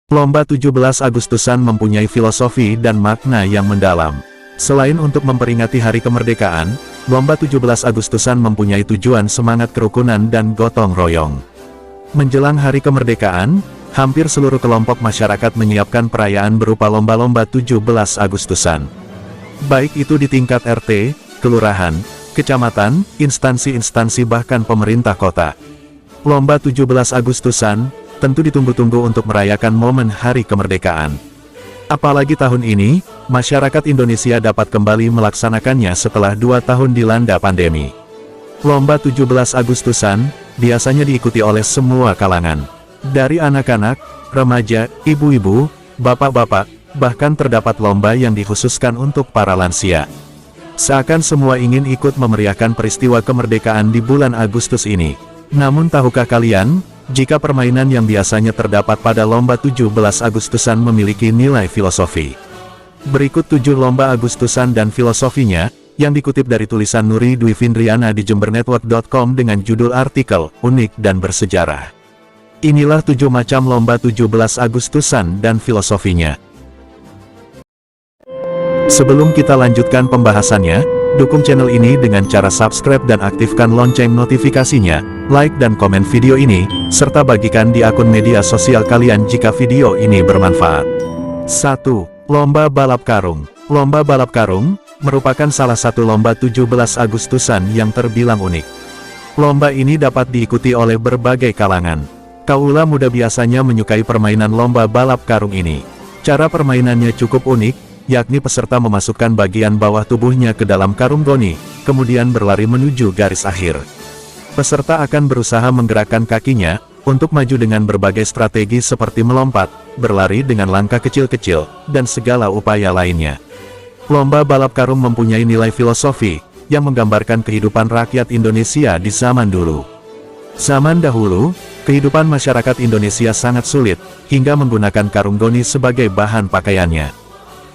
Lomba 17 Agustusan mempunyai filosofi dan makna yang mendalam. Selain untuk memperingati hari kemerdekaan, Lomba 17 Agustusan mempunyai tujuan semangat kerukunan dan gotong royong. Menjelang hari kemerdekaan, hampir seluruh kelompok masyarakat menyiapkan perayaan berupa lomba-lomba 17 Agustusan. Baik itu di tingkat RT, kelurahan, kecamatan, instansi-instansi bahkan pemerintah kota. Lomba 17 Agustusan tentu ditunggu-tunggu untuk merayakan momen hari kemerdekaan. Apalagi tahun ini, masyarakat Indonesia dapat kembali melaksanakannya setelah 2 tahun dilanda pandemi. Lomba 17 Agustusan biasanya diikuti oleh semua kalangan. Dari anak-anak, remaja, ibu-ibu, bapak-bapak, bahkan terdapat lomba yang dikhususkan untuk para lansia. Seakan semua ingin ikut memeriahkan peristiwa kemerdekaan di bulan Agustus ini. Namun tahukah kalian, jika permainan yang biasanya terdapat pada lomba 17 Agustusan memiliki nilai filosofi? Berikut 7 lomba Agustusan dan filosofinya, yang dikutip dari tulisan Nuri Dwi Findriana di jembernetwork.com dengan judul artikel, Unik dan Bersejarah. Inilah 7 macam lomba 17 Agustusan dan filosofinya. Sebelum kita lanjutkan pembahasannya, dukung channel ini dengan cara subscribe dan aktifkan lonceng notifikasinya, like dan komen video ini, serta bagikan di akun media sosial kalian jika video ini bermanfaat. 1. Lomba Balap Karung. Lomba Balap Karung merupakan salah satu lomba 17 Agustusan yang terbilang unik. Lomba ini dapat diikuti oleh berbagai kalangan. Kaula muda biasanya menyukai permainan lomba balap karung ini. Cara permainannya cukup unik, yakni peserta memasukkan bagian bawah tubuhnya ke dalam karung goni, kemudian berlari menuju garis akhir. Peserta akan berusaha menggerakkan kakinya, untuk maju dengan berbagai strategi seperti melompat, berlari dengan langkah kecil-kecil, dan segala upaya lainnya. Lomba balap karung mempunyai nilai filosofi, yang menggambarkan kehidupan rakyat Indonesia di zaman dulu. Zaman dahulu, kehidupan masyarakat Indonesia sangat sulit, hingga menggunakan karung goni sebagai bahan pakaiannya.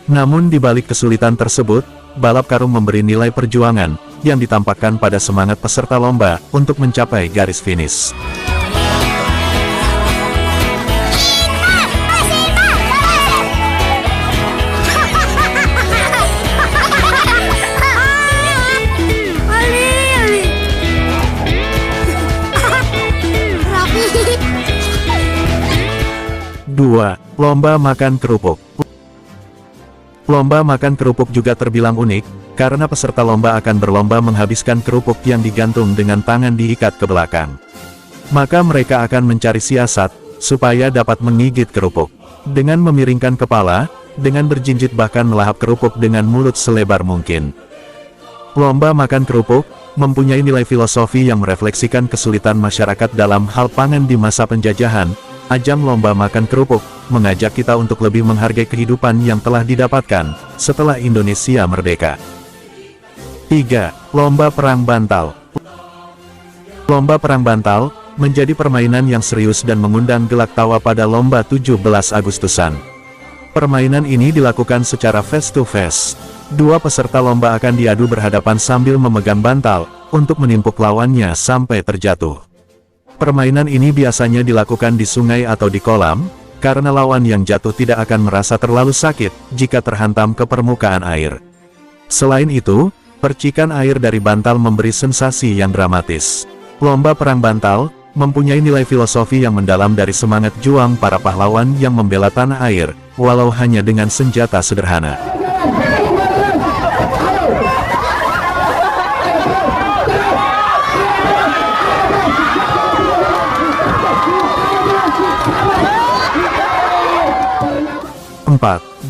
Namun di balik kesulitan tersebut, balap karung memberi nilai perjuangan, yang ditampakkan pada semangat peserta lomba, untuk mencapai garis finish. Dua, Lomba Makan Kerupuk. Lomba makan kerupuk juga terbilang unik, karena peserta lomba akan berlomba menghabiskan kerupuk yang digantung dengan tangan diikat ke belakang. Maka mereka akan mencari siasat, supaya dapat menggigit kerupuk. Dengan memiringkan kepala, dengan berjinjit bahkan melahap kerupuk dengan mulut selebar mungkin. Lomba makan kerupuk mempunyai nilai filosofi yang merefleksikan kesulitan masyarakat dalam hal pangan di masa penjajahan. Ajang lomba makan kerupuk mengajak kita untuk lebih menghargai kehidupan yang telah didapatkan setelah Indonesia merdeka. 3. Lomba Perang Bantal. Lomba Perang Bantal menjadi permainan yang serius dan mengundang gelak tawa pada lomba 17 Agustusan. Permainan ini dilakukan secara face to face. Dua peserta lomba akan diadu berhadapan sambil memegang bantal untuk menimpuk lawannya sampai terjatuh. Permainan ini biasanya dilakukan di sungai atau di kolam, karena lawan yang jatuh tidak akan merasa terlalu sakit jika terhantam ke permukaan air. Selain itu, percikan air dari bantal memberi sensasi yang dramatis. Lomba Perang Bantal mempunyai nilai filosofi yang mendalam dari semangat juang para pahlawan yang membela tanah air, walau hanya dengan senjata sederhana.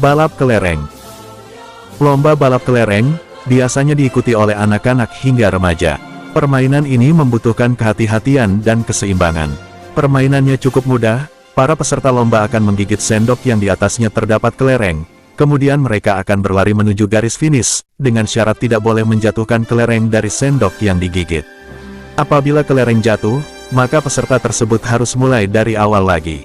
Balap kelereng. Lomba balap kelereng biasanya diikuti oleh anak-anak hingga remaja. Permainan ini membutuhkan kehati-hatian dan keseimbangan. Permainannya cukup mudah, para peserta lomba akan menggigit sendok yang di atasnya terdapat kelereng. Kemudian mereka akan berlari menuju garis finish, dengan syarat tidak boleh menjatuhkan kelereng dari sendok yang digigit. Apabila kelereng jatuh, maka peserta tersebut harus mulai dari awal lagi.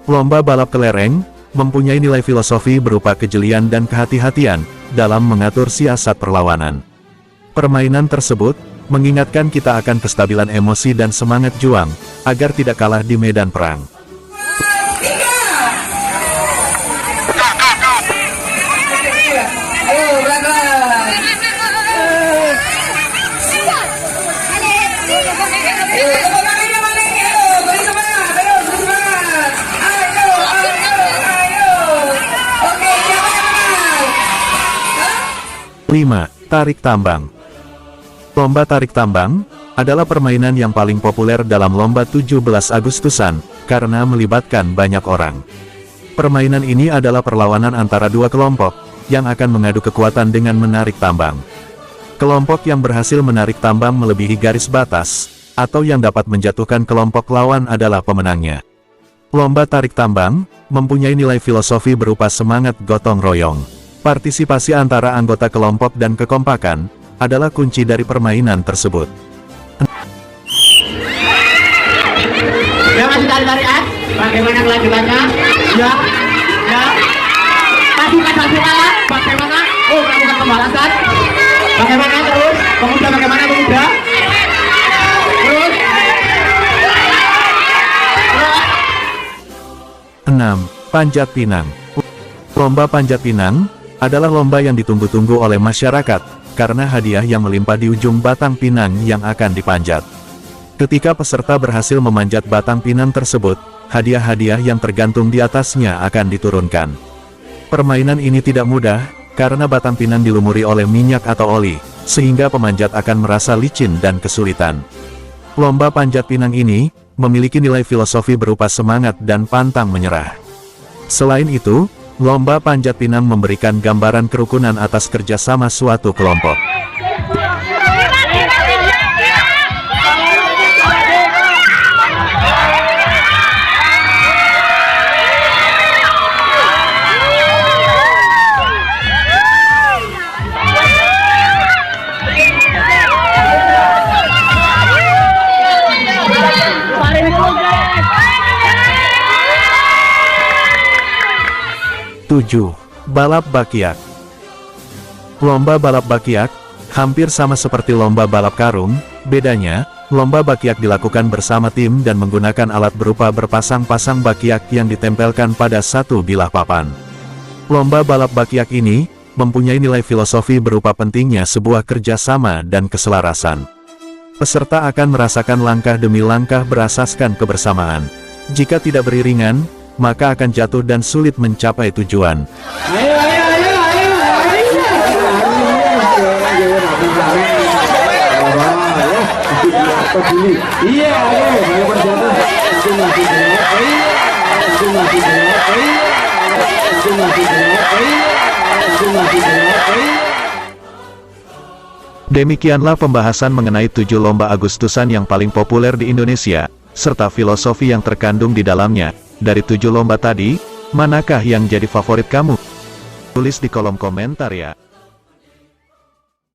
Lomba balap kelereng mempunyai nilai filosofi berupa kejelian dan kehati-hatian dalam mengatur siasat perlawanan. Permainan tersebut mengingatkan kita akan kestabilan emosi dan semangat juang, agar tidak kalah di medan perang. 5. Tarik tambang. Lomba tarik tambang adalah permainan yang paling populer dalam lomba 17 Agustusan, karena melibatkan banyak orang. Permainan ini adalah perlawanan antara dua kelompok, yang akan mengadu kekuatan dengan menarik tambang. Kelompok yang berhasil menarik tambang melebihi garis batas, atau yang dapat menjatuhkan kelompok lawan adalah pemenangnya. Lomba tarik tambang mempunyai nilai filosofi berupa semangat gotong royong. Partisipasi antara anggota kelompok dan kekompakan adalah kunci dari permainan tersebut. Ya, masih tarik-tarikan. Bagaimana kelanjutannya? Ya, ya. Pasukan kalah. Bagaimana? Oh, melakukan pembalasan. Bagaimana terus? Pemuda bagaimana pemuda? Terus? 6. Panjat pinang. Lomba panjat pinang adalah lomba yang ditunggu-tunggu oleh masyarakat, karena hadiah yang melimpah di ujung batang pinang yang akan dipanjat. Ketika peserta berhasil memanjat batang pinang tersebut, hadiah-hadiah yang tergantung di atasnya akan diturunkan. Permainan ini tidak mudah, karena batang pinang dilumuri oleh minyak atau oli, sehingga pemanjat akan merasa licin dan kesulitan. Lomba panjat pinang ini memiliki nilai filosofi berupa semangat dan pantang menyerah. Selain itu, lomba panjat pinang memberikan gambaran kerukunan atas kerjasama suatu kelompok. Tujuh. Balap bakyak. Lomba balap bakyak hampir sama seperti lomba balap karung, bedanya, lomba bakyak dilakukan bersama tim dan menggunakan alat berupa berpasang-pasang bakyak yang ditempelkan pada satu bilah papan. Lomba balap bakyak ini mempunyai nilai filosofi berupa pentingnya sebuah kerjasama dan keselarasan. Peserta akan merasakan langkah demi langkah berasaskan kebersamaan. Jika tidak beriringan, maka akan jatuh dan sulit mencapai tujuan. Demikianlah pembahasan mengenai 7 lomba Agustusan yang paling populer di Indonesia, serta filosofi yang terkandung di dalamnya. Dari 7 lomba tadi, manakah yang jadi favorit kamu? Tulis di kolom komentar ya.